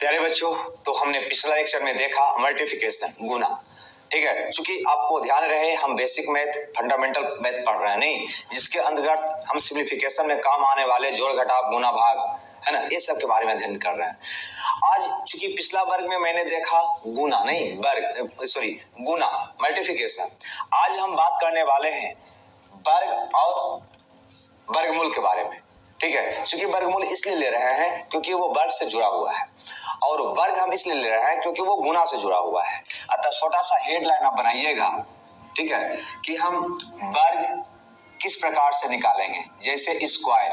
प्यारे बच्चों, तो हमने पिछला लेक्चर में देखा मल्टीप्लिकेशन, गुना। ठीक है, चूंकि आपको ध्यान रहे हम बेसिक मैथ, फंडामेंटल मैथ पढ़ रहे हैं नहीं, जिसके अंतर्गत हम सिंप्लीफिकेशन में काम आने वाले जोड़ घटाव गुना भाग है ना, ये सब के बारे में अध्ययन कर रहे हैं। आज चूंकि पिछला वर्ग में मैंने देखा गुना नहीं गुना मल्टीप्लिकेशन, आज हम बात करने वाले हैं वर्ग और वर्गमूल के बारे में। ठीक है, क्योंकि वर्गमूल इसलिए ले रहे हैं क्योंकि वो वर्ग से जुड़ा हुआ है और वर्ग हम इसलिए ले रहे हैं क्योंकि वो गुना से जुड़ा हुआ है। अतः छोटा सा हेडलाइन आप बनाइएगा, ठीक है, कि हम वर्ग किस प्रकार से निकालेंगे, जैसे स्क्वायर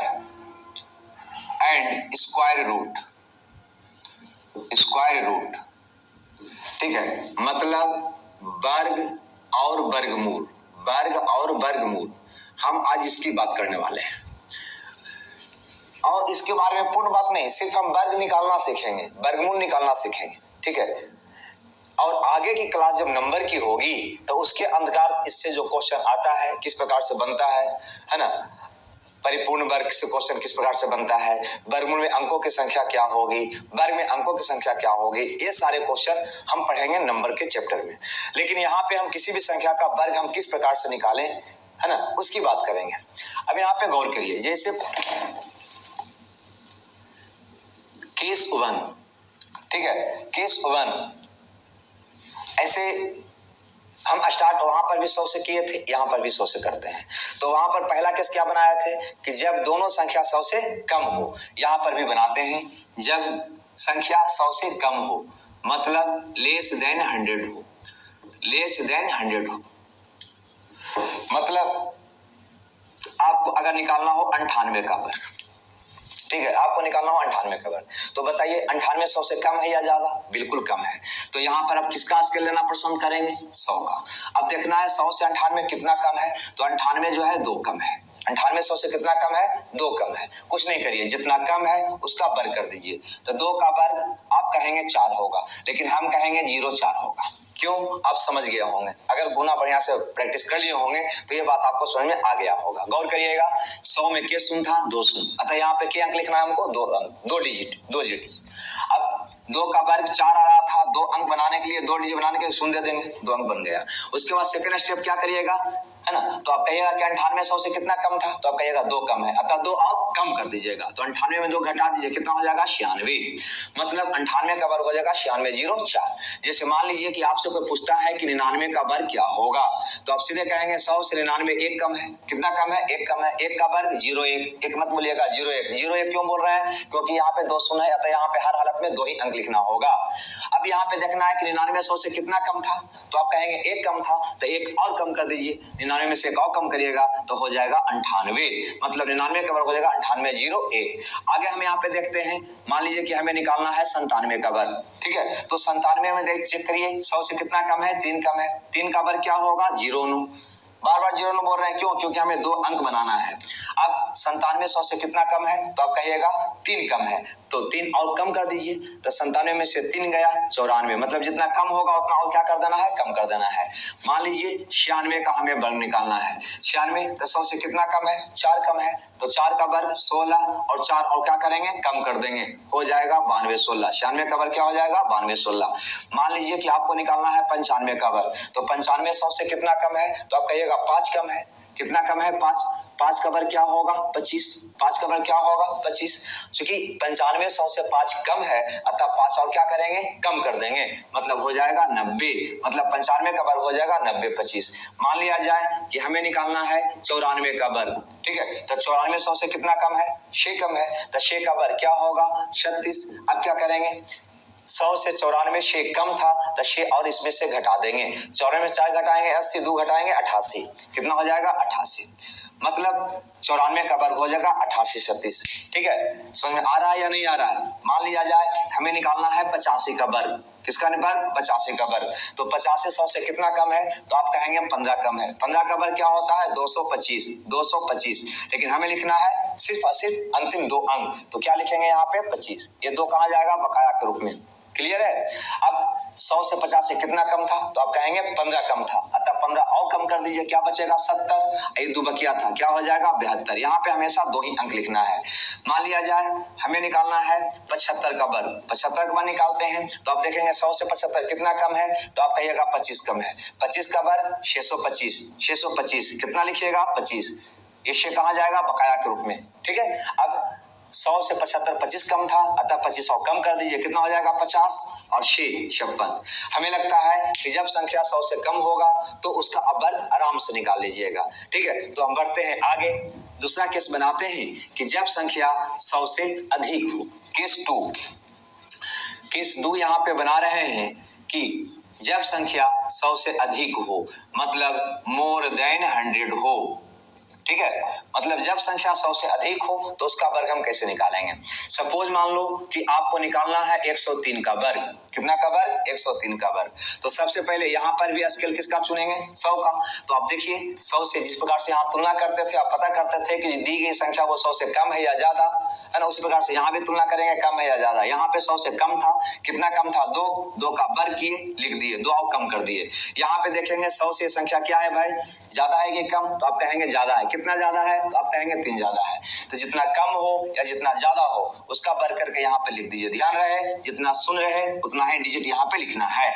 एंड स्क्वायर रूट। ठीक है, मतलब वर्ग और वर्गमूल, वर्ग और वर्गमूल हम आज इसकी बात करने वाले हैं। और इसके बारे में पूर्ण बात नहीं, सिर्फ हम वर्ग निकालना सीखेंगे, वर्गमूल निकालना सीखेंगे। ठीक है, और आगे की क्लास जब नंबर की होगी तो उसके अंतर्गत इससे जो क्वेश्चन आता है किस प्रकार से बनता है ना, परिपूर्ण वर्ग से क्वेश्चन किस प्रकार से बनता है, वर्गमूल में अंकों की संख्या क्या होगी, वर्ग में अंकों की संख्या क्या होगी, ये सारे क्वेश्चन हम पढ़ेंगे नंबर के चैप्टर में। लेकिन यहाँ पे हम किसी भी संख्या का वर्ग हम किस प्रकार से निकालें, है ना, उसकी बात करेंगे। अब यहाँ पे गौर करिए, जैसे केस 1, ठीक है, केस 1 ऐसे हम स्टार्ट वहां पर भी 100 से किए थे, यहां पर भी 100 से करते हैं। तो वहां पर पहला केस क्या बनाए थे कि जब दोनों संख्या 100 से कम हो, यहां पर भी बनाते हैं जब संख्या 100 से कम हो, मतलब लेस देन 100 हो, लेस देन 100 हो। मतलब आपको अगर निकालना हो 98 का वर्ग, ठीक है, आपको निकालना हो 98 का वर्ग, तो बताइए 98 100 से कम है या ज्यादा? बिल्कुल कम है। तो यहाँ पर आप किसका स्केल लेना पसंद करेंगे? 100 का। अब देखना है 100 से 98 कितना कम है, तो 98 जो है 2 कम है। 98 100 से कितना कम है? 2 कम है। कुछ नहीं करिए, जितना कम है उसका वर्ग कर दीजिए। तो 2 का वर्ग आप कहेंगे 4 होगा, लेकिन हम कहेंगे 0,4 होगा। क्यों? आप समझ गए होंगे, अगर गुना बढ़िया से प्रैक्टिस कर लिए होंगे तो ये बात आपको समझ में आ गया होगा। गौर करिएगा, 100 में के शून्य था, 2 शून्य, अतः यहाँ पे के अंक लिखना है हमको, 2 डिजिट। अब 2 का वर्ग 4 आ रहा था, 2 अंक बनाने के लिए, 2 डिजिट बनाने के लिए शून्य दे देंगे, 2 अंक बन गया। उसके बाद सेकंड स्टेप क्या करिएगा, है ना, तो आप कहिएगा कि 98 100 से कितना कम था, तो आप कहिएगा 2 कम है, अतः 2 आप कम कर दीजिएगा। तो 98 में 2 घटा दीजिए, कितना हो जाएगा? 96। मतलब 98 का वर्ग हो जाएगा 96,0,4। जैसे मान लीजिए कि आपसे कोई पूछता है कि 99 का वर्ग क्या होगा, तो आप सीधे कहेंगे 100 से 99 1 कम है। कितना कम है? 1 कम है। 1 का वर्ग 0,1, एक मत बोलिएगा 0,1 क्यों बोल रहे हैं? क्योंकि यहाँ पे 2 शून्य है, अतः यहाँ पे हर हालत में 2 ही अंक लिखना होगा। अब यहाँ पे देखना है कि 99 100 से कितना कम था, तो आप कहेंगे 1 कम था, तो 1 और कम कर दीजिए, 99 में से 1 और कम करिएगा तो हो जाएगा 98। मतलब 99 का वर्ग हो जाएगा 98,0,1। आगे हम यहाँ पे देखते हैं, मान लीजिए कि हमें निकालना है 97 का वर्ग, ठीक है, तो 97 में देख चेक करिए 100 से कितना कम है? 3 कम है। 3 का वर्ग क्या होगा? 0,9। बार बार 0,9 बोल रहे हैं, क्यों? क्योंकि हमें 2 अंक बनाना है। अब 97 100 से कितना कम है, तो आप कहिएगा 3 कम है, तो 3 और कम कर दीजिए, तो 97 में से 3 गया 94। मतलब जितना कम होगा उतना और क्या कर देना है? कम कर देना है। मान लीजिए 96 का हमें वर्ग निकालना है। 96 तो 100 से कितना कम है? 4 कम है, तो 4 का वर्ग 16 और 4 और क्या करेंगे? कम कर देंगे, हो जाएगा 92,16। 96 का वर्ग क्या हो जाएगा? 92,16। मान लीजिए कि आपको निकालना है 95 का वर्ग, तो 95 100 से कितना कम है, तो आप कहिएगा 5 कम है। कितना कम है? 5। 5 का वर्ग क्या होगा? 25। 5 का वर्ग क्या होगा? 25। चूंकि 95 100 से 5 कम है, अतः 5 और क्या करेंगे? कम कर देंगे, मतलब हो जाएगा 90। मतलब 95 का वर्ग हो जाएगा 90 25। मान लिया जाए कि हमें निकालना है 94 का वर्ग, ठीक है, तो 94 100 से कितना कम है? 6 कम है, तो 6 का वर्ग क्या होगा? 36। अब क्या करेंगे? 100 से 94 6 कम था, तो 6 और इसमें से घटा देंगे। 94 में 4 घटाएंगे 80, 2 घटाएंगे 88। कितना हो जाएगा? 88। मतलब 94 का वर्ग हो जाएगा 88 36। ठीक है, समझ में आ रहा है या नहीं आ रहा है? मान लिया जाए हमें निकालना है 85 का वर्ग। किसका वर्ग? 85 का वर्ग। तो 50 से 100 से कितना कम है, तो आप कहेंगे 15 कम है। 15 का वर्ग क्या होता है? 225। 225, लेकिन हमें लिखना है सिर्फ और सिर्फ अंतिम 2 अंक, तो क्या लिखेंगे यहाँ पे? 25। ये 2 कहाँ जाएगा? बकाया के रूप में। क्लियर है? अब 100 से 50 से कितना कम था? तो आप कहेंगे 15 कम था, अतः 15 और कम कर दीजिए, क्या बचेगा? 70। एक 2 बकिया था, क्या हो जाएगा? 72। यहाँ पे हमेशा 2 ही अंक लिखना है। मान लिया जाए हमें निकालना है 75 का वर्ग, 75 का वर्ग निकालते हैं तो आप देखेंगे 100 से 75 कितना कम है? तो आप कहिएगा 25 कम है। 25 का वर्ग 625, 625 कितना लिखिएगा? 25। इससे कहाँ जाएगा? बकाया के रूप में। ठीक है, अब 100 से 75 25 कम था, अतः 25 और कम कर दीजिए, कितना हो जाएगा? 50 और 6 56। हमें लगता है कि जब संख्या 100 से कम होगा तो उसका वर्ग आराम से निकाल लीजिएगा। ठीक है, तो हम बढ़ते हैं आगे, दूसरा केस बनाते हैं कि जब संख्या 100 से अधिक हो। केस 2 यहाँ पे बना रहे हैं कि जब संख्या 100 से अधिक हो, मतलब मोर देन 100 हो। ठीक है, मतलब जब संख्या 100 से अधिक हो तो उसका वर्ग हम कैसे निकालेंगे? सपोज मान लो कि आपको निकालना है 103 का वर्ग। कितना का वर्ग? 103 का वर्ग। तो सबसे पहले यहाँ पर भी स्केल किसका चुनेंगे? 100 का। तो आप देखिए 100 से जिस प्रकार से यहाँ तुलना करते थे, आप पता करते थे कि दी गई संख्या वो 100 से कम है या ज्यादा है ना, उसी प्रकार से यहाँ भी तुलना करेंगे कम है या ज्यादा। यहाँ पे 100 से कम था, कितना कम था? 2 का वर्ग किए, लिख दिए, 2 और कम कर दिए। यहाँ पे देखेंगे 100 से संख्या क्या है भाई? ज्यादा है कि कम? तो आप कहेंगे ज्यादा है। कितना ज्यादा है? तो आप कहेंगे 3 ज्यादा है। तो जितना कम हो या जितना ज्यादा हो उसका वर्ग करके यहाँ पे लिख दीजिए। ध्यान रहे जितना सुन रहे उतना ही डिजिट यहाँ पे लिखना है।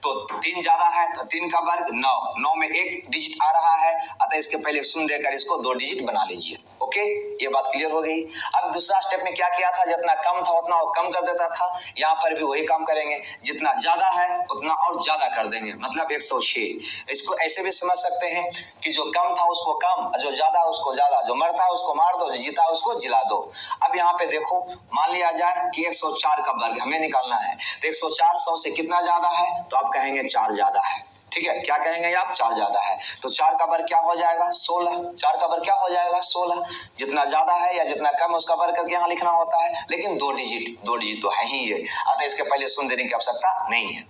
तो 3 ज्यादा है तो 3 का वर्ग 9, 9 में 1 डिजिट आ रहा है, अतः इसके पहले शून्य देकर इसको 2 डिजिट बना लीजिए। ओके, ये बात क्लियर हो गई। अब दूसरा स्टेप में क्या किया था? जितना कम था उतना और कम कर देता था, यहाँ पर भी वही काम करेंगे, जितना ज्यादा है उतना और ज्यादा कर देंगे, मतलब 106। इसको ऐसे भी समझ सकते हैं कि जो कम था उसको कम, जो ज्यादा उसको ज्यादा, जो मरता है उसको मार दो, जो जीता है उसको जिला दो। अब यहाँ पे देखो, मान लिया जाए कि 104 का वर्ग हमें निकालना है, तो 104 100 से कितना ज्यादा है? तो आप कहेंगे 4 ज्यादा है। ठीक है, क्या कहेंगे आप? 4 ज्यादा है। तो 4 का वर्ग क्या हो जाएगा? 16। 4 का वर्ग क्या हो जाएगा? 16। जितना ज्यादा है या जितना कम है उसका वर्ग करके यहाँ लिखना होता है, लेकिन 2 डिजिट तो है ही ये, अतः इसके पहले शून्य देने की आवश्यकता नहीं है।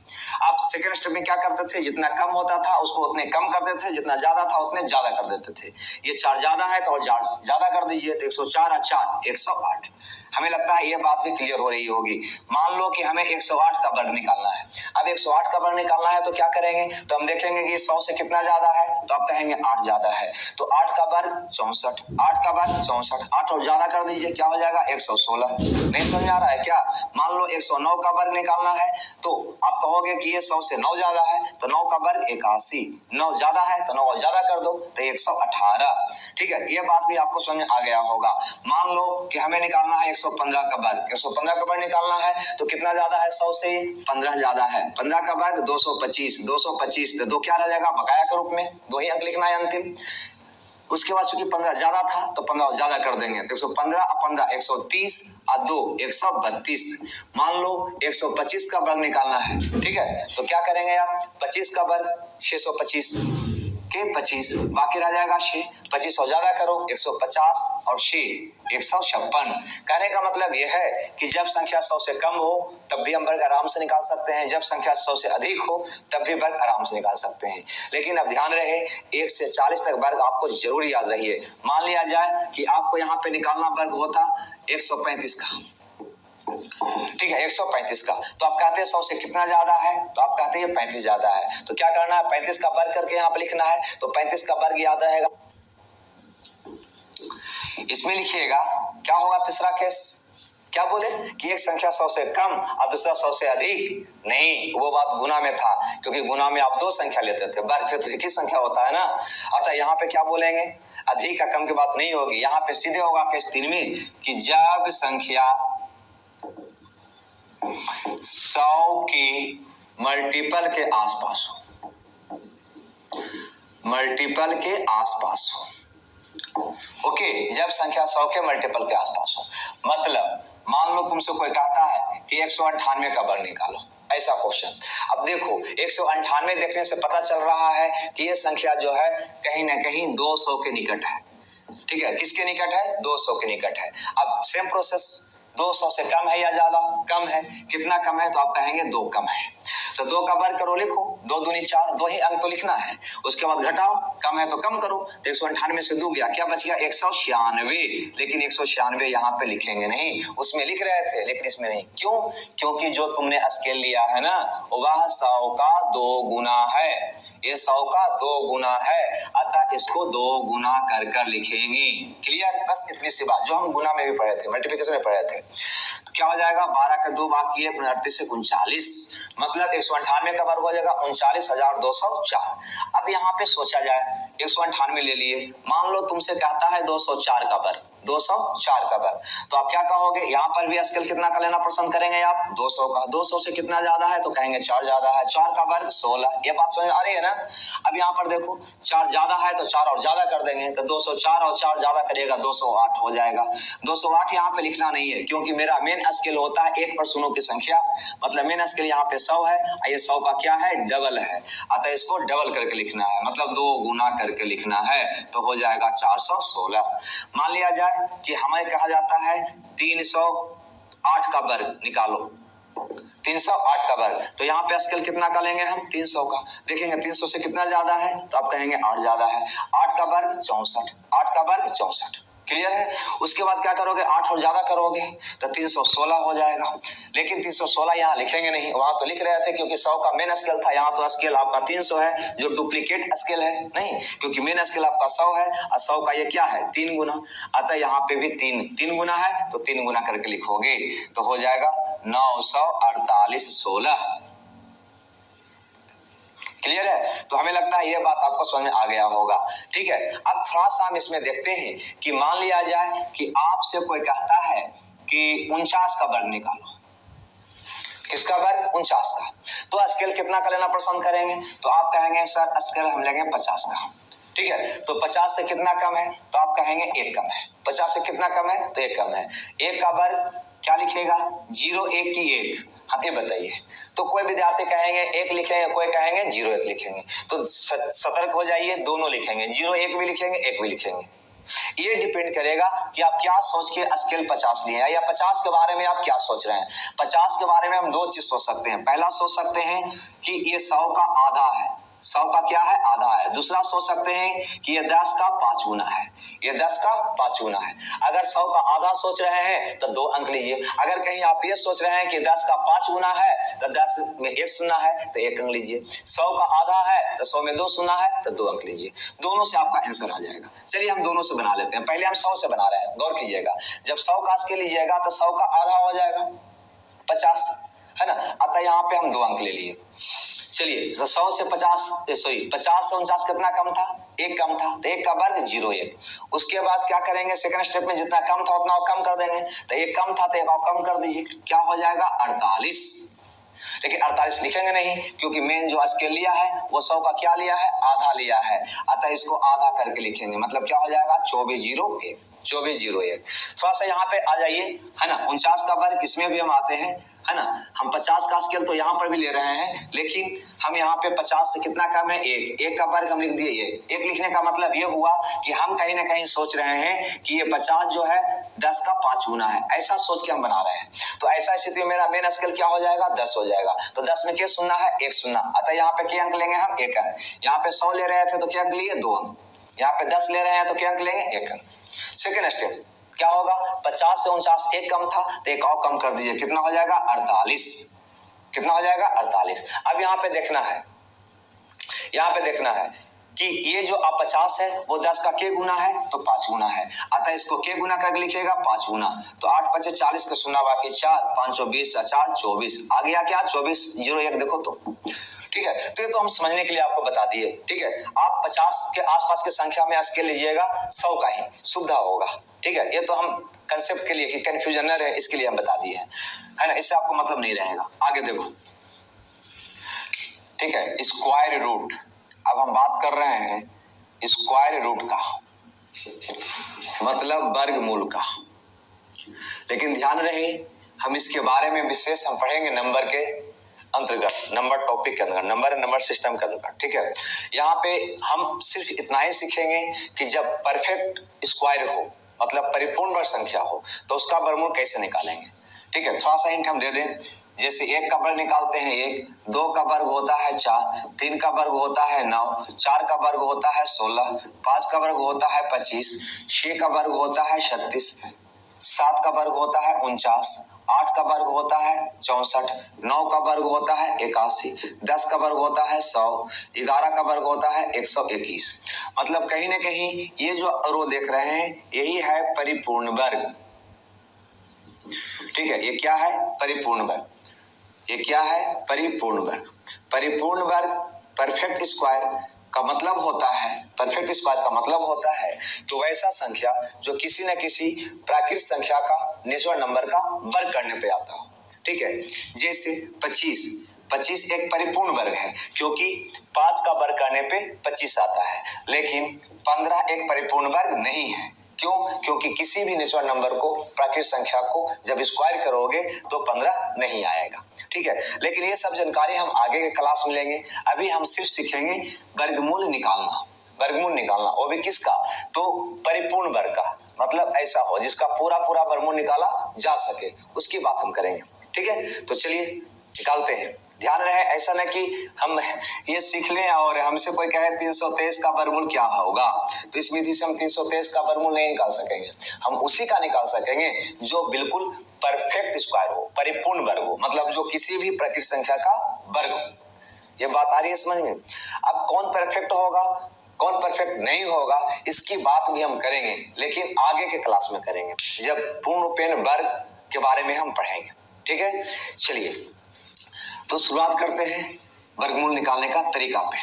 आप सेकंड स्टेप में क्या करते थे? जितना कम होता था उसको उतने कम कर देते थे, जितना ज्यादा था उतने ज्यादा कर देते थे। ये 4 ज्यादा है तो और ज्यादा कर दीजिए, तो 104 और 4 108। हमें लगता है ये बात भी क्लियर हो रही होगी। मान लो कि हमें 108 का वर्ग निकालना है। अब 108 का वर्ग निकालना है तो क्या करेंगे? तो हम देखेंगे कि 100 से कितना ज्यादा है, तो आप कहेंगे 8 ज्यादा है। तो 8 का वर्ग 64, 8 का वर्ग 64, 8 और ज्यादा कर दीजिए, क्या हो जाएगा? 116। नहीं समझ आ रहा है क्या? मान लो 109 का वर्ग निकालना है तो आप कहोगे कि ये 100 से 9 ज्यादा है, तो 9 का वर्ग 81, 9 ज्यादा है तो 9 और ज्यादा कर दो, तो 118। ठीक है, ये बात भी आपको समझ आ गया होगा। मान लो कि हमें निकालना है 115 का वर्ग। 115 का वर्ग निकालना है तो कितना ज्यादा है? 100 से 15 ज्यादा है। 15 का वर्ग 225, 225 तो 2 क्या रह जाएगा? बकाया के रूप में 2 ही अंक लिखना है अंतिम। उसके बाद चूंकि 15 ज्यादा था तो 15 और ज्यादा कर देंगे, तो 115 और 15 130 और 2 132। मान लो 125 का वर्ग निकालना है, ठीक है, तो क्या करेंगे आप? 25 का वर्ग 625 के 25, बाकी रह जाएगा 6। 25 और ज्यादा करो, 150 और 6 156। कहने का मतलब यह है कि जब संख्या 100 से कम हो तब भी हम वर्ग आराम से निकाल सकते हैं, जब संख्या 100 से अधिक हो तब भी वर्ग आराम से निकाल सकते हैं। लेकिन अब ध्यान रहे 1 से 40 तक वर्ग आपको जरूर याद रहिए। मान लिया जाए कि आपको यहाँ पे निकालना वर्ग होता 135 का, ठीक है, 135 का, तो आप कहते हैं 100 से कितना ज्यादा है? तो आप कहते हैं 35 ज्यादा है। तो क्या करना है? 35 का वर्ग करके यहाँ पे लिखना है, तो 35 का वर्ग याद रहेगा, इसमें लिखिएगा। क्या होगा तीसरा केस? क्या बोले कि एक संख्या 100 से कम और दूसरा 100 से अधिक? नहीं, वो बात गुना में था, क्योंकि गुना में आप 2 संख्या लेते थे, वर्ग पे तो एक ही संख्या होता है ना। अतः यहाँ पे क्या बोलेंगे? अधिक का कम की बात नहीं होगी, यहाँ पे सीधे होगा केस 3 में कि जब संख्या 100 के मल्टीपल के आसपास हो, मल्टीपल के आसपास हो। ओके, जब संख्या 100 के मल्टीपल के आसपास हो, मतलब मान लो तुमसे कोई कहता है कि 198 का वर्ग निकालो, ऐसा क्वेश्चन। अब देखो 198 देखने से पता चल रहा है कि ये संख्या जो है कहीं ना कहीं 200 के निकट है। ठीक है, किसके निकट है? 200 के निकट है। अब सेम प्रोसेस, 200 से कम है या ज्यादा? कम है। कितना कम है? तो आप कहेंगे 2 कम है। तो 2 का वर्ग करो, लिखो 2 दूनी 4, 2 ही अंक तो लिखना है। उसके बाद घटाओ, कम है तो कम करो, तो 198 से 2 गया, क्या बच गया 196। लेकिन 196 यहाँ पे लिखेंगे नहीं, उसमें लिख रहे थे लेकिन इसमें नहीं। क्यों? क्योंकि जो तुमने स्केल लिया है ना वह 100 का 2 गुना है, ये 100 का 2 गुना है, अतः इसको 2 गुना कर कर लिखेंगे। क्लियर? बस इतनी सी बात जो हम गुना में भी पढ़े थे, मल्टीप्लिकेशन में पढ़े थे। तो क्या हो जाएगा 12 के 2 बाकी है 38 से 39, मतलब 198 का वर्ग हो जाएगा 39,204। अब यहाँ पे सोचा जाए 198 ले लिए, मान लो तुमसे कहता है 204 का वर्ग, 204 का वर्ग, तो आप क्या कहोगे? यहाँ पर भी स्केल कितना का लेना पसंद करेंगे आप? 200 का। 200 से कितना ज्यादा है तो कहेंगे 4 ज्यादा है, 4 का वर्ग 16। ये बात समझ आ रही है ना? अब यहाँ पर देखो 4 ज्यादा है तो 4 और ज्यादा कर देंगे, तो 204 और 4 ज्यादा करिएगा 208 हो जाएगा। 208 यहाँ पे लिखना नहीं है क्योंकि मेरा मेन स्केल होता है 1 पर शून्यों की संख्या, मतलब मेन स्केल यहाँ पे 100 है, ये 100 का क्या है? डबल है, अतः इसको डबल करके लिखना है, मतलब 2 गुना करके लिखना है, तो हो जाएगा 416। मान लिया जाए कि हमें कहा जाता है 308 का वर्ग निकालो, 308 का वर्ग, तो यहाँ पे स्केल कितना का लेंगे हम? 300 का। देखेंगे 300 से कितना ज्यादा है तो आप कहेंगे 8 ज्यादा है, 8 का वर्ग 64, 8 का वर्ग 64। क्लियर है? उसके बाद क्या करोगे? 8 और ज्यादा करोगे तो 316 हो जाएगा, लेकिन 316 यहाँ लिखेंगे नहीं, वहां तो लिख रहे थे क्योंकि 100 का मेन स्केल था, यहाँ तो स्केल आपका 300 है जो डुप्लीकेट स्केल है नहीं, क्योंकि मेन स्केल आपका 100 है और 100 का ये क्या है? 3 गुना, अतः यहाँ पे भी 3 गुना है तो 3 गुना करके लिखोगे तो हो जाएगा 948 16। क्लियर है? तो हमें लगता है ये बात आपको समझ में आ गया होगा। ठीक है, अब थोड़ा सा हम इसमें देखते हैं कि मान लिया जाए कि आपसे कोई कहता है कि 49 का वर्ग निकालो। किसका वर्ग? 49 का। तो स्केल कितना का लेना पसंद करेंगे? तो आप कहेंगे सर स्केल हम लेंगे 50 का। ठीक है, तो 50 से कितना कम है तो आप कहेंगे 1 कम है। 50 से कितना कम है तो 1 कम है। 1 का वर्ग क्या लिखेगा? 0 1 की 1। हाँ ये बताइए, तो कोई विद्यार्थी कहेंगे 1 लिखेंगे, कोई कहेंगे 0 1 लिखेंगे, तो सतर्क हो जाइए, दोनों लिखेंगे, 0 1 भी लिखेंगे 1 भी लिखेंगे। ये डिपेंड करेगा कि आप क्या सोच के स्केल 50 लिए हैं या 50 के बारे में आप क्या सोच रहे हैं। 50 के बारे में हम 2 चीज सोच सकते हैं, पहला सोच सकते हैं कि ये 100 का आधा है, 100 का क्या है? आधा है। दूसरा सोच सकते हैं कि ये 10 का 5 गुना है, ये 10 का 5 गुना है। अगर 100 का आधा सोच रहे हैं तो 2 अंक लीजिए, अगर कहीं आप ये सोच रहे हैं कि 10 का 5 गुना है तो 10 में 1 शून्य है तो 1 अंक लीजिए, 100 का आधा है तो 100 में 2 शून्य है तो 2 अंक लीजिए, दोनों से आपका आंसर आ जाएगा। चलिए हम दोनों से बना लेते हैं, पहले हम 100 से बना रहे हैं, गौर कीजिएगा, जब 100 का स्केल लीजिएगा तो 100 का आधा हो जाएगा 50 है ना, अतः यहाँ पे हम 2 अंक ले लिए। चलिए 100 से 50 से 49 कितना कम था? 1 कम था, तो 1 का वर्ग 0 1। उसके बाद क्या करेंगे? सेकंड स्टेप में जितना कम था उतना कम कर देंगे, तो 1 कम था तो 1 और कम कर दीजिए, क्या हो जाएगा? 48। लेकिन 48 लिखेंगे नहीं क्योंकि मेन जो स्केल लिया है वो 100 का क्या लिया है? आधा लिया है, अतः इसको आधा करके लिखेंगे, मतलब क्या हो जाएगा? 2401। 2401। थोड़ा सा यहाँ पे आ जाइए, है ना, 49 का वर्ग इसमें भी हम आते हैं, है ना, हम 50 का स्केल तो यहाँ पर भी ले रहे हैं, लेकिन हम यहाँ पे 50 से कितना कम है? 1 का वर्ग हम लिख दिए। 1 लिखने का मतलब ये हुआ कि हम कहीं ना कहीं सोच रहे हैं कि ये 50 जो है 10 का 5 गुना है, ऐसा सोच के हम बना रहे हैं। तो ऐसा स्थिति में मेरा मेन स्केल क्या हो जाएगा? 10 हो जाएगा, तो 10 में क्या शून्य है? 1 शून्य, अतः यहाँ पे क्या अंक लेंगे हम? 1 अंक। यहाँ पे 100 ले रहे थे तो क्या अंक लिए? 2 अंक। यहाँ पे 10 ले रहे हैं तो क्या अंक लेंगे? 1 अंक। सेकेंड स्टेप क्या होगा? 50 से 49 1 कम था तो 1 और कम कर दीजिए, कितना हो जाएगा? 48। कितना हो जाएगा? 48। अब यहाँ पे देखना है, यहाँ पे देखना है कि ये जो 50 है वो 10 का के गुना है तो 5 गुना है, अतः इसको के गुना करके लिखेगा 5 गुना, तो 8 5 40 का शून्य बाकी 4, 520 4 24 आ गया क्या? 24 0 1 देखो तो। ठीक है, तो ये तो हम समझने के लिए आपको बता दिए। ठीक है, आप 50 के आसपास की संख्या में स्केल लीजिएगा, 100 का ही सुविधा होगा। ठीक है, ये तो हम कंसेप्ट के लिए कि कंफ्यूजन न रहे इसके लिए हम बता दिए हैं, है ना, इससे आपको मतलब नहीं रहेगा। आगे देखो, ठीक है, स्क्वायर रूट, अब हम बात कर रहे हैं स्क्वायर रूट का, मतलब वर्गमूल का, लेकिन ध्यान रहे हम इसके बारे में विशेष हम पढ़ेंगे नंबर के अंतर्गत, नंबर टॉपिक के अंदर, नंबर सिस्टम के अंदर। ठीक है, यहाँ पे हम सिर्फ इतना ही सीखेंगे कि जब परफेक्ट स्क्वायर हो, मतलब परिपूर्ण वर्ग संख्या हो, तो उसका वर्गमूल कैसे निकालेंगे। ठीक है, थोड़ा सा हिंट हम दे दें, जैसे 1 का वर्ग निकालते हैं 1, 2 का वर्ग होता है 4, 3 का वर्ग होता है 9, 4 का वर्ग होता है 16, 5 का वर्ग होता है 25, 6 का वर्ग होता है 36, 7 का वर्ग होता है 49, 8 का वर्ग होता है 64, 9 का वर्ग होता है 81, 10 का वर्ग होता है 100, 11 का वर्ग होता है 121। मतलब कहीं ना कहीं ये जो रो देख रहे हैं यही है परिपूर्ण वर्ग। ठीक है, ये क्या है? परिपूर्ण वर्ग। ये क्या है? परिपूर्ण वर्ग। परिपूर्ण वर्ग परफेक्ट स्क्वायर का मतलब होता है, परफेक्ट स्क्वायर का मतलब होता है तो वैसा संख्या जो किसी न किसी प्राकृत संख्या का नेचुरल नंबर का वर्ग करने पे आता हो। ठीक है, जैसे 25 एक परिपूर्ण वर्ग है क्योंकि 5 का वर्ग करने पे 25 आता है, लेकिन 15 एक परिपूर्ण वर्ग नहीं है। क्यों? क्योंकि किसी भी नेचुरल नंबर को, प्राकृत संख्या को जब स्क्वायर करोगे तो 15 नहीं आएगा। ठीक है, लेकिन ये सब जानकारी हम आगे के क्लास में लेंगे। अभी हम सिर्फ सीखेंगे वर्गमूल निकालना। वर्गमूल निकालना, वो भी किसका? तो परिपूर्ण वर्ग का, मतलब ऐसा हो जिसका पूरा पूरा वर्गमूल निकाला जा सके, उसकी बात हम करेंगे। ठीक है, तो चलिए निकालते हैं। ध्यान रहे ऐसा ना कि हम ये सीख लें और हमसे कोई कहे 323 का वर्गमूल क्या होगा, तो इस विधि से हम 323 का वर्गमूल नहीं निकाल सकेंगे। हम उसी का निकाल सकेंगे जो बिल्कुल परफेक्ट स्क्वायर हो, परिपूर्ण वर्ग हो, मतलब जो किसी भी प्राकृत संख्या का वर्ग हो। ये बात आ रही है समझ में? अब कौन परफेक्ट होगा, कौन परफेक्ट नहीं होगा, इसकी बात भी हम करेंगे, लेकिन आगे के क्लास में करेंगे जब पूर्णपेन वर्ग के बारे में हम पढ़ेंगे। ठीक है, चलिए तो शुरुआत करते हैं वर्गमूल निकालने का तरीका पे।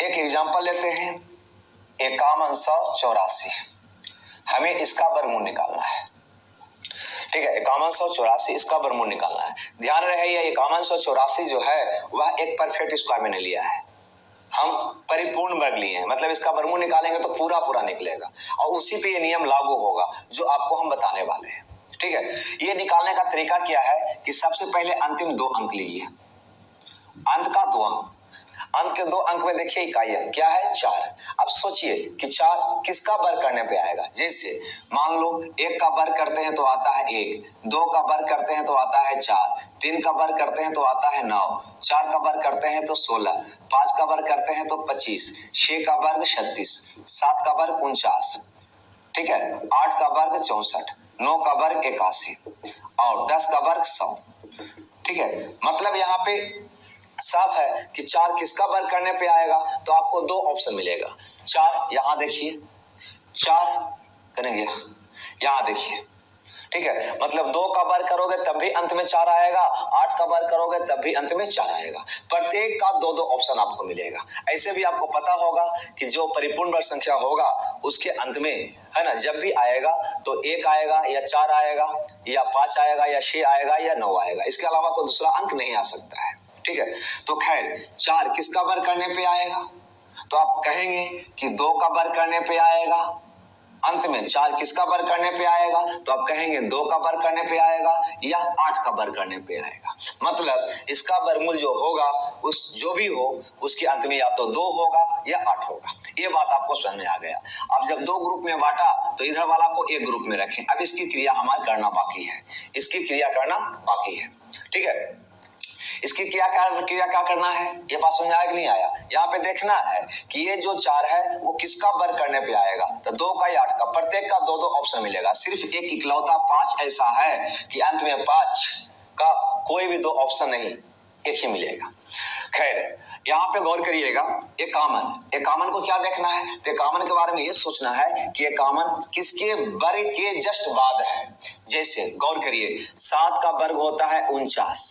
एक एग्जांपल लेते हैं 5184। हमें इसका वर्गमूल निकालना है। ठीक है, 5184 इसका वर्गमूल निकालना है। ध्यान रहे ये 5184 जो है वह एक परफेक्ट स्क्वायर मैंने लिया है, हम परिपूर्ण वर्ग लिए हैं, मतलब इसका वर्गमूल निकालेंगे तो पूरा पूरा निकलेगा और उसी पे ये नियम लागू होगा जो आपको हम बताने वाले हैं। ठीक है, ये निकालने का तरीका क्या है कि सबसे पहले अंतिम 2 अंक लीजिए, अंत का 2 अंक, अंत के 2 अंक में देखिए इकाई अंक क्या है? 4। अब सोचिए कि 4 किसका वर्ग करने पे आएगा। जैसे मान लो 1 का वर्ग करते हैं तो आता है 1, 2 का वर्ग करते हैं तो आता है 4, 3 का वर्ग करते हैं तो आता है 9, 4 का वर्ग करते हैं तो 16, 5 का वर्ग करते हैं तो 25, 6 का वर्ग 36, 7 का वर्ग 49, ठीक है, 8 का वर्ग 64, 9 का वर्ग 81 और 10 का वर्ग 100। ठीक है, मतलब यहाँ पे साफ है कि 4 किसका वर्ग करने पे आएगा, तो आपको 2 ऑप्शन मिलेगा। 4 यहाँ देखिए, 4 करेंगे यहाँ देखिए। ठीक है, मतलब 2 का वर्ग करोगे तब भी अंत में 4 आएगा, 8 का वर्ग करोगे तब भी अंत में 4 आएगा। प्रत्येक का 2-2 ऑप्शन आपको मिलेगा। ऐसे भी आपको पता होगा कि जो परिपूर्ण वर्ग संख्या होगा उसके अंत में है ना, जब भी आएगा तो 1 आएगा या 4 आएगा या 5 आएगा या 6 आएगा या 9 आएगा, इसके अलावा कोई दूसरा अंक नहीं आ सकता है। ठीक है, तो खैर 4 किसका वर्ग करने पे आएगा, तो आप कहेंगे कि 2 का वर्ग करने पे आएगा। अंत में 4 किसका वर्ग करने पे आएगा, तो आप कहेंगे 2 का वर्ग करने पे आएगा या 8 का वर्ग करने पे आएगा। मतलब इसका वर्गमूल जो होगा उस जो भी हो उसके अंत में या तो 2 होगा या 8 होगा। ये बात आपको समझ में आ गया। अब जब 2 ग्रुप में बांटा तो इधर वाला को एक ग्रुप में रखें। अब इसकी क्रिया हमारे करना बाकी है, इसकी क्रिया करना बाकी है। ठीक है, इसकी क्रिया क्या करना है, ये बात समझ आया कि नहीं आया? यहाँ पे देखना है कि ये जो 4 है वो किसका वर्ग करने पे आएगा, तो 2 का या 8 का, प्रत्येक का 2-2 ऑप्शन मिलेगा। सिर्फ एक इकलौता 5 ऐसा है कि अंत में 5 का कोई भी 2 ऑप्शन नहीं, एक ही मिलेगा। खैर यहाँ पे गौर करिएगा, एकामन को क्या देखना है, तो एकामन के बारे में ये सोचना है कि एकामन किसके वर्ग के जस्ट बाद है। जैसे गौर करिए 7 का वर्ग होता है 49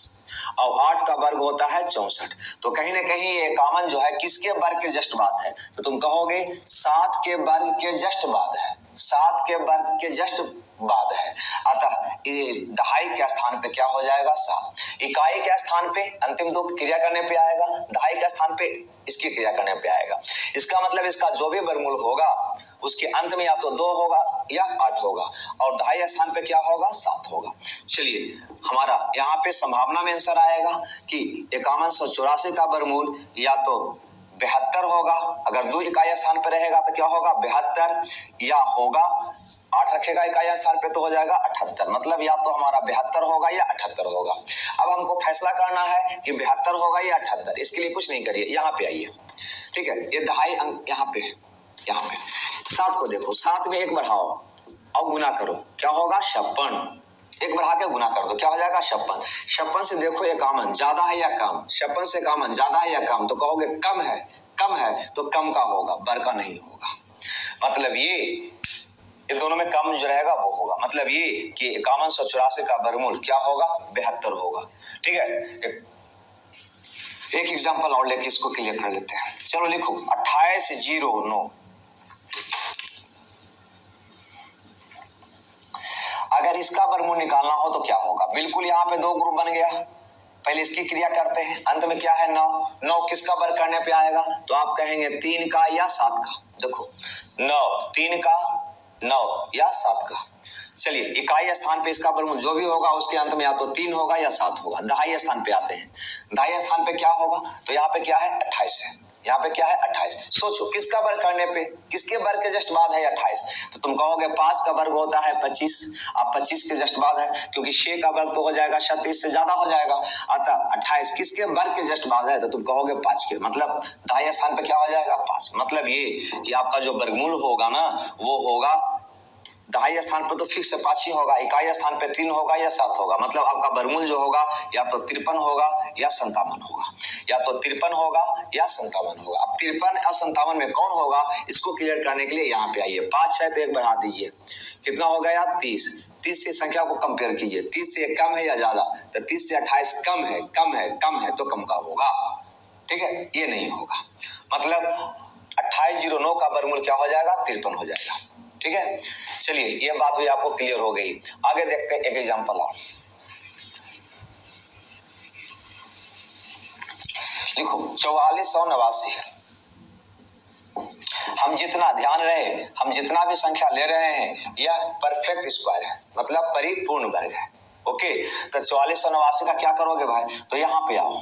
और 8 का वर्ग होता है 64, तो कहीं ना कहीं ये एकामन जो है किसके वर्ग के जस्ट बाद है, तो तुम कहोगे 7 के वर्ग के जस्ट बाद है, 7 के वर्ग के जस्ट बाद है। अतः ये दहाई के स्थान पे क्या हो जाएगा 7, इकाई के स्थान पे अंतिम 2 क्रिया करने पे आएगा, दहाई के स्थान पे इसकी क्रिया करने पे आएगा। इसका मतलब इसका जो भी वर्गमूल होगा उसके अंत में या तो 2 होगा या 8 होगा और दहाई स्थान पे क्या होगा 7 होगा। चलिए हमारा यहाँ पे संभावना में आंसर आएगा कि 5184 का वर्गमूल या तो 72 होगा, अगर 2 इकाई स्थान पे रहेगा तो क्या होगा 72, या होगा 8 रखेगा इकाई स्थान पे तो हो जाएगा 78, मतलब या तो हमारा 72 होगा या 78 होगा। अब हमको फैसला करना है कि 72 होगा या 78। इसके लिए कुछ नहीं करिए, यहाँ पे आइए, ठीक है। ये दहाई अंक यहाँ पे 7 को देखो, 7 में 1 बढ़ाओ और गुना करो, क्या होगा 56। 1 बढ़ा के गुना कर दो, क्या हो जाएगा 56। 56 से देखो ये कॉमन ज्यादा है या कम, 56 से कॉमन ज्यादा है या कम, तो कहोगे कम है, कम है तो कम का होगा, बर का नहीं होगा। मतलब ये दोनों में कम जो रहेगा वो होगा, मतलब ये कि 5184 का वर्गमूल क्या होगा 72 होगा, ठीक है। एक एग्जांपल और लेके इसको क्लियर कर लेते हैं। चलो लिखो 2809। अगर इसका वर्गमूल निकालना हो तो क्या होगा, बिल्कुल यहाँ पे 2 ग्रुप बन गया। पहले इसकी क्रिया करते हैं, अंत में क्या है 9। 9 किसका वर्ग करने पे आएगा, तो आप कहेंगे 3 का या 7 का। देखो 9 3 का 9 या 7 का। चलिए इकाई स्थान पे इसका वर्गमूल जो भी होगा उसके अंत में या तो 3 होगा या 7 होगा। दहाई स्थान पे आते हैं, दहाई स्थान पे क्या होगा, तो यहाँ पे क्या है 28 है, यहाँ पे क्या है 28। सोचो किसका वर्ग करने पे, किसके वर्ग के जस्ट बाद है 28, तो तुम कहोगे 5 का वर्ग होता है 25, अब 25 के जस्ट बाद है, क्योंकि 6 का वर्ग तो हो जाएगा 36 से ज्यादा हो जाएगा, अतः 28 किसके वर्ग के जस्ट बाद है, तो तुम कहोगे 5 के, मतलब दहाई स्थान पे क्या हो जाएगा 5। मतलब ये कि आपका जो वर्गमूल होगा ना वो होगा दहाई स्थान पर तो फिक्स 5 ही होगा, इकाई स्थान पे 3 होगा या 7 होगा, मतलब आपका वर्गमूल जो होगा या तो 53 होगा या 57 होगा, या तो 53 होगा या 57 होगा। अब 53 और 57 में कौन होगा, इसको क्लियर करने के लिए यहाँ पे आइए। 5 है तो 1 बढ़ा दीजिए, कितना हो गया 30। 30 से संख्या को कंपेयर कीजिए, 30 से कम है या ज्यादा, तो 30 से 28 कम है, कम है, कम है तो कम का होगा, ठीक है, ये नहीं होगा। मतलब 2809 का वर्गमूल क्या हो जाएगा 53 हो जाएगा, ठीक है। चलिए ये बात भी आपको क्लियर हो गई। आगे देखते हैं एक एग्जांपल और लिखो 4489। हम जितना ध्यान रहे, हम जितना भी संख्या ले रहे हैं यह परफेक्ट स्क्वायर है, मतलब परिपूर्ण वर्ग है, ओके। तो 4489 का क्या करोगे भाई, तो यहाँ पे आओ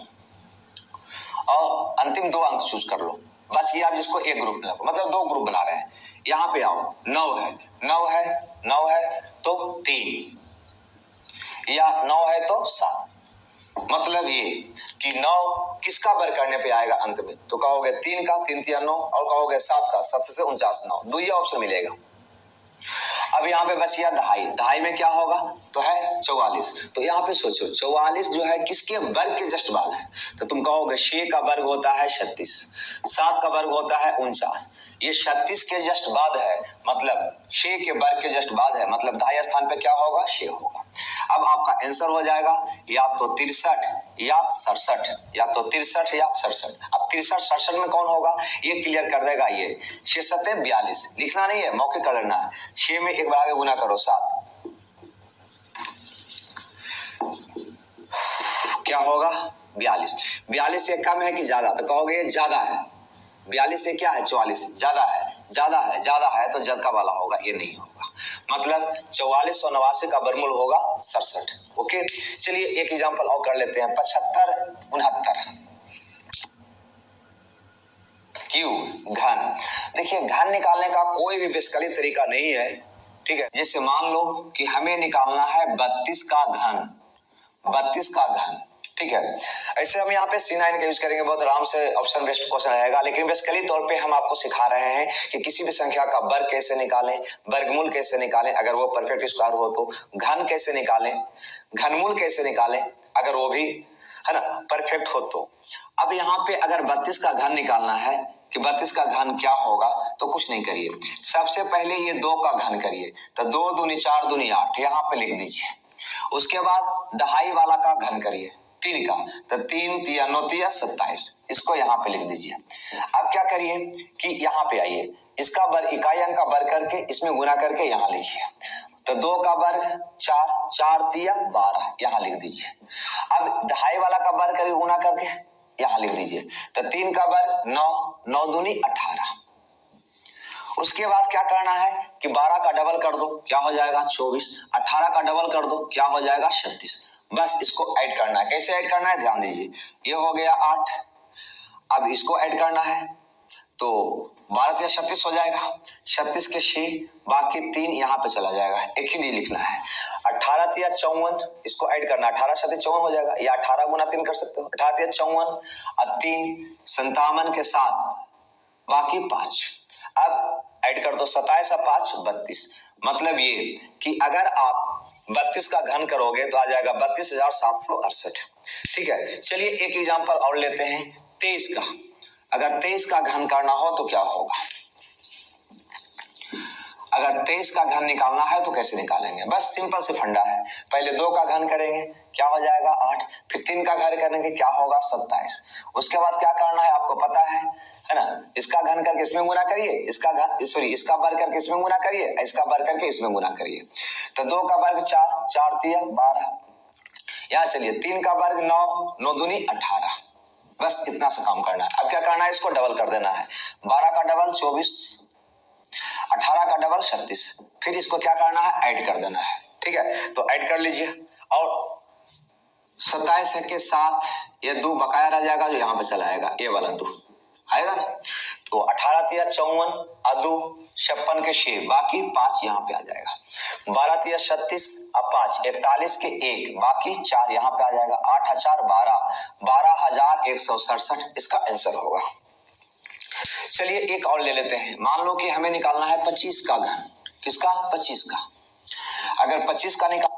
और अंतिम 2 अंक चूज कर लो, बच गया जिसको एक ग्रुप में, मतलब 2 ग्रुप बना रहे हैं। यहाँ पे आओ 9 है, 9 है, 9 है तो 3, या 9 है तो 7, मतलब ये कि 9 किसका वर्ग करने पे आएगा अंत में, तो कहोगे 3 का, 3 3 9, और कहोगे 7 का, 7 से 49 9, 2 ही ऑप्शन मिलेगा। अब यहाँ पे बच गया दहाई, दहाई में क्या होगा, तो है 44। तो यहाँ पे सोचो 44 जो है किसके वर्ग के जस्ट बाद है, तो तुम कहोगे 6 का वर्ग होता है 36, 7 का वर्ग होता है 49, ये 36 के जस्ट बाद है, मतलब 6 के वर्ग के जस्ट बाद है, मतलब दहाई स्थान पे क्या होगा 6 होगा। अब आपका आंसर हो जाएगा या तो 63 या 67, या तो 63 या 67। अब 63 67 में कौन होगा ये क्लियर कर देगा, ये 6 7 42, लिखना नहीं है, मौके कर लेना है। 6 में 1 बढ़ा के गुना करो 7, क्या होगा 42। 42 से कम है कि ज्यादा, तो कहोगे ये ज्यादा है। 42 से क्या है 44, ज्यादा है, ज्यादा है, ज्यादा है तो जद का वाला होगा, ये नहीं होगा। मतलब 4489 का वर्गमूल होगा 67, ओके। चलिए एक एग्जांपल और कर लेते हैं 7569। क्यों घन, देखिए घन निकालने का कोई भी बेसकली तरीका नहीं है, ठीक है। जैसे मान लो कि हमें निकालना है 32 का घन, 32 का घन, ठीक है। ऐसे हम यहाँ पे C9 का यूज करेंगे, बहुत आराम से ऑप्शन बेस्ड क्वेश्चन रहेगा, लेकिन बेसिकली तौर पे हम आपको सिखा रहे हैं कि किसी भी संख्या का वर्ग कैसे निकालें, वर्गमूल कैसे निकालें अगर वो परफेक्ट स्क्वायर हो, तो घन कैसे निकालें, घनमूल कैसे निकालें अगर वो भी है ना परफेक्ट हो तो। अब यहाँ पे अगर 32 का घन निकालना है कि 32 का घन क्या होगा, तो कुछ नहीं करिए, सबसे पहले ये 2 का घन करिए, तो 2 दूनी 4 दूनी 8 यहाँ पे लिख दीजिए। उसके बाद दहाई वाला का घन करिए 3 का, तो 3 3 9 3 27, इसको यहाँ पे लिख दीजिए। अब क्या करिए कि यहाँ पे आइए, इसका वर्ग इकाई अंक का वर्ग करके इसमें गुना करके यहाँ लिखिए, तो 2 का वर्ग 4 4 3 12 यहाँ लिख दीजिए। अब दहाई वाला का वर्ग करके गुना करके यहाँ लिख दीजिए, तो 3 का वर्ग 9 9 दूनी 18। उसके बाद क्या करना है कि 12 का डबल कर दो, क्या हो जाएगा 24, 18 का डबल कर दो, क्या हो जाएगा 36। बस इसको ऐड करना है, कैसे ऐड करना है ध्यान दीजिए, ये हो गया 8। अब इसको ऐड करना है तो 12 या 36 हो जाएगा, 36 के 6 बाकी 3 यहाँ पे चला जाएगा, एक ही नहीं लिखना है। 18 या 54 इसको ऐड करना, 18 7 54 हो जाएगा, या 18 गुना 3 कर सकते हो। 18 या 54 और 3 57 के 7 बाकी 5, अब ऐड कर दो 27 और 5 32। मतलब ये कि अगर आप 32 का घन करोगे तो आ जाएगा 32,768। ठीक है, चलिए एक एग्जांपल और लेते हैं 23 का। अगर 23 का घन करना हो तो क्या होगा, अगर 23 का घन निकालना है तो कैसे निकालेंगे, बस सिंपल से फंडा है। पहले 2 का घन करेंगे, क्या हो जाएगा 8, फिर 3 का घन करेंगे, क्या होगा 27। उसके बाद क्या करना है आपको पता है ना, इसका घन करके इसमें गुना करिए, इसका घन सॉरी इसका वर्ग करके इसमें गुना करिए, इसका वर्ग करके इसमें गुना करिए। तो 2 का वर्ग 4, 4 तिया 12, यहाँ चलिए 3 का वर्ग 9, 9 दूनी 18, बस इतना सा काम करना है। अब क्या करना है, इसको डबल कर देना है, 12 का डबल 24, 18 का डबल 36, फिर इसको क्या करना है ऐड कर देना है। ठीक है, तो ऐड कर लीजिए, और 27 के साथ ये 2 बकाया रह जाएगा जो यहाँ पे चला आएगा, ये वाला 2 आएगा ना। तो 18 तिया 54 और 2 56 के 6 बाकी 5 यहाँ पे आ जाएगा, 12 तिया 36 और 5 41 के 1 बाकी 4 यहाँ पे आ जाएगा, 8 4 12, 12,167 इसका आंसर होगा। चलिए एक और ले लेते हैं, मान लो कि हमें निकालना है 25 का घन, किसका 25 का। अगर 25 का निकाल,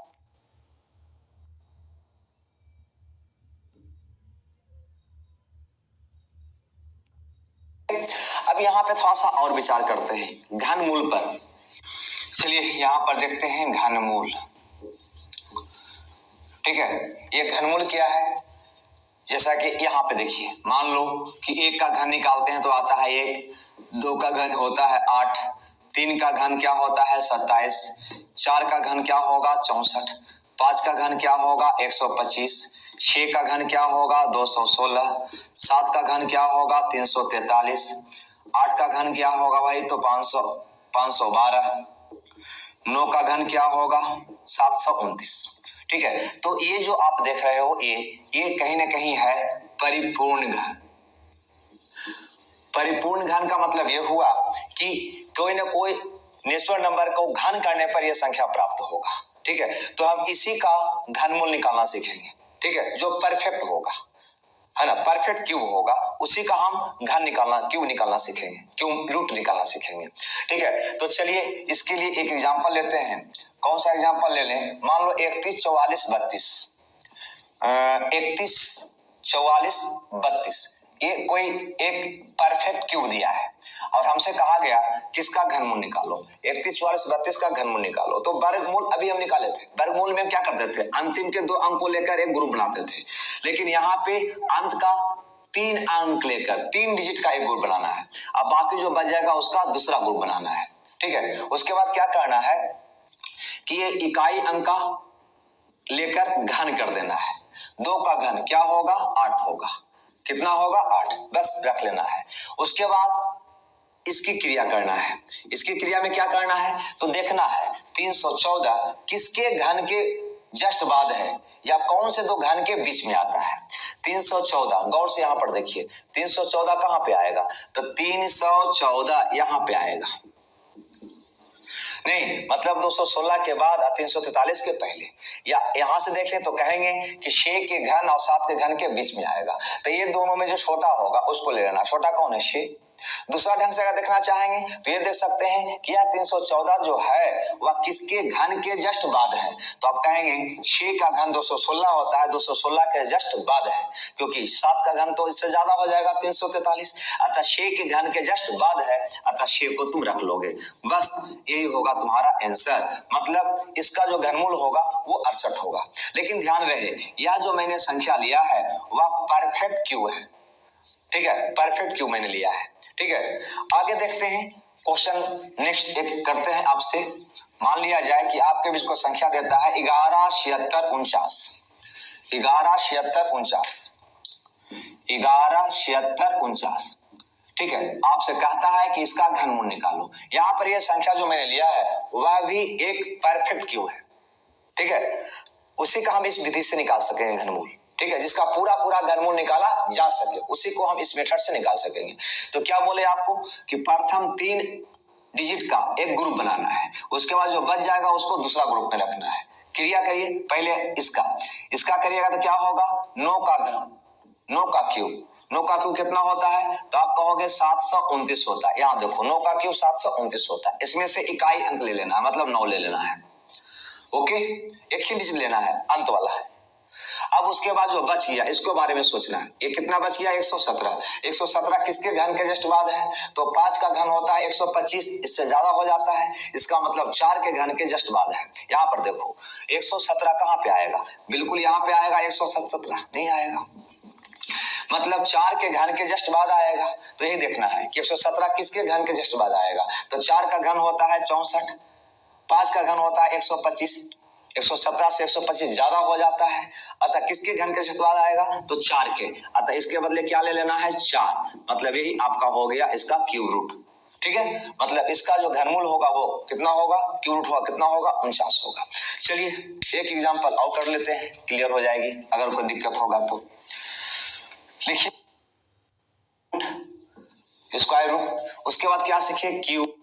अब यहाँ पे थोड़ा सा और विचार करते हैं घनमूल पर। चलिए यहाँ पर देखते हैं घनमूल। ठीक है, ये घनमूल क्या है, जैसा कि यहाँ पे देखिए, मान लो कि 1 का घन निकालते हैं तो आता है 1, 2 का घन होता है 8, 3 का घन क्या होता है 27, 4 का घन क्या होगा 64, 5 का घन क्या होगा 125, 6 का घन क्या होगा 216, 7 का घन क्या होगा 343, 8 का घन क्या होगा भाई तो 512, 9 का घन क्या होगा 729। ठीक है, तो ये जो आप देख रहे हो ये कहीं ना कहीं है परिपूर्ण घन। परिपूर्ण घन का मतलब ये हुआ कि कोई ना कोई निश्चित नंबर को घन करने पर यह संख्या प्राप्त होगा। ठीक है, तो हम इसी का घनमूल निकालना सीखेंगे। ठीक है, जो परफेक्ट होगा है ना, परफेक्ट क्यूब होगा, उसी का हम घन निकालना क्यूब निकालना सीखेंगे, क्यूब रूट निकालना सीखेंगे। ठीक है, तो चलिए इसके लिए एक एग्जांपल लेते हैं। कौन सा एग्जांपल ले लें, मान लो 31 44 32, 31 44 32 ये कोई एक परफेक्ट क्यूब दिया है और हमसे कहा गया किसका घनमूल निकालो, 31 44 32 का घनमूल निकालो। तो वर्गमूल अभी हम निकाले थे, वर्गमूल में क्या करते थे, अंतिम के 2 अंक को लेकर एक ग्रुप बनाते थे, लेकिन यहाँ पे अंत का 3 अंक लेकर 3 डिजिट का एक ग्रुप बनाना है, अब बाकी जो बच जाएगा उसका दूसरा ग्रुप बनाना है। ठीक है, उसके बाद क्या करना है कि ये इकाई अंक का लेकर घन कर देना है, 2 का घन क्या होगा 8 होगा, कितना होगा 8, बस रख लेना है। उसके बाद इसकी क्रिया करना है, इसकी क्रिया में क्या करना है तो देखना है 314 किसके घन के जस्ट बाद है या कौन से 2 घन के बीच में आता है। 314 गौर से यहां पर देखिए, 314 कहां पे आएगा तो 314 यहां पे आएगा, नहीं मतलब 216 के बाद 343 के पहले, या यहां से देखें तो कहेंगे कि 6 के घन और 7 के घन के बीच में आएगा, तो ये दोनों में जो छोटा होगा उसको ले लेना। छोटा कौन है 6। दूसरा ढंग से अगर देखना चाहेंगे तो ये देख सकते हैं कि यह 314 जो है वह किसके घन के जस्ट बाद है, तो आप कहेंगे 6 का घन 216 होता है, 216 के जस्ट बाद है, क्योंकि 7 का घन तो इससे ज्यादा हो जाएगा 343, अतः 6 के घन के जस्ट बाद है, अतः 6 को तुम रख लोगे, बस यही होगा तुम्हारा आंसर। मतलब इसका जो घनमूल होगा वो 68 होगा। लेकिन ध्यान रहे यह जो मैंने संख्या लिया है वह परफेक्ट क्यूब है। ठीक है, परफेक्ट क्यूब मैंने लिया है। ठीक है, आगे देखते हैं क्वेश्चन नेक्स्ट एक करते हैं आपसे। मान लिया जाए कि आपके बीच को संख्या देता है 11 76 49, 11 76 49, 11 76 49। ठीक है, आपसे कहता है कि इसका घनमूल निकालो। यहां पर यह संख्या जो मैंने लिया है वह भी एक परफेक्ट क्यूब है। ठीक है, उसी का हम इस विधि से निकाल सकेंगे घनमूल। ठीक है, जिसका पूरा पूरा घनमूल निकाला जा सके, उसी को हम इस मेथड से निकाल सकेंगे। तो क्या बोले आपको कि प्रथम 3 डिजिट का एक ग्रुप बनाना है, उसके बाद जो बच जाएगा उसको दूसरा ग्रुप में रखना है। क्रिया करिए, पहले इसका करिएगा तो क्या होगा, 9 का घन, 9 का क्यूब कितना होता है, तो आप कहोगे 729 होता है। यहाँ देखो 9 का क्यूब 729 होता है, इसमें से इकाई अंक ले लेना है, मतलब 9 ले लेना है। ओके, एक ही डिजिट लेना है, अंत वाला है। अब उसके बाद जो बच गया इसको बारे में सोचना है। ये कितना बच गया, 117। 117 किसके घन के जस्ट बाद है, तो 5 का घन होता है 125, इससे ज्यादा हो जाता है, इसका मतलब 4 के घन के जस्ट बाद है। यहाँ पर देखो 117 कहाँ पे आएगा, बिल्कुल यहाँ पे आएगा, 117 नहीं आएगा, मतलब 4 के घन के जस्ट बाद आएगा। तो यही देखना है कि 117 किसके घन के जस्ट बाद आएगा, तो 4 का घन होता है 64, 5 का घन होता है 125, 117 से 125 ज्यादा हो जाता है, अतः किसके घन के जस्ट बाद आएगा, तो 4 के, अतः इसके बदले क्या ले लेना है, 4, मतलब यही आपका हो गया इसका क्यूब रूट। ठीक है, मतलब इसका जो घनमूल होगा वो कितना होगा, क्यूब रूट होगा कितना होगा, 49 होगा। चलिए एक एग्जांपल और कर लेते हैं, क्लियर हो जाएगी, अगर कोई दिक्कत होगा तो लिखिए स्क्वायर रूट, उसके बाद क्या सीखे, क्यूब।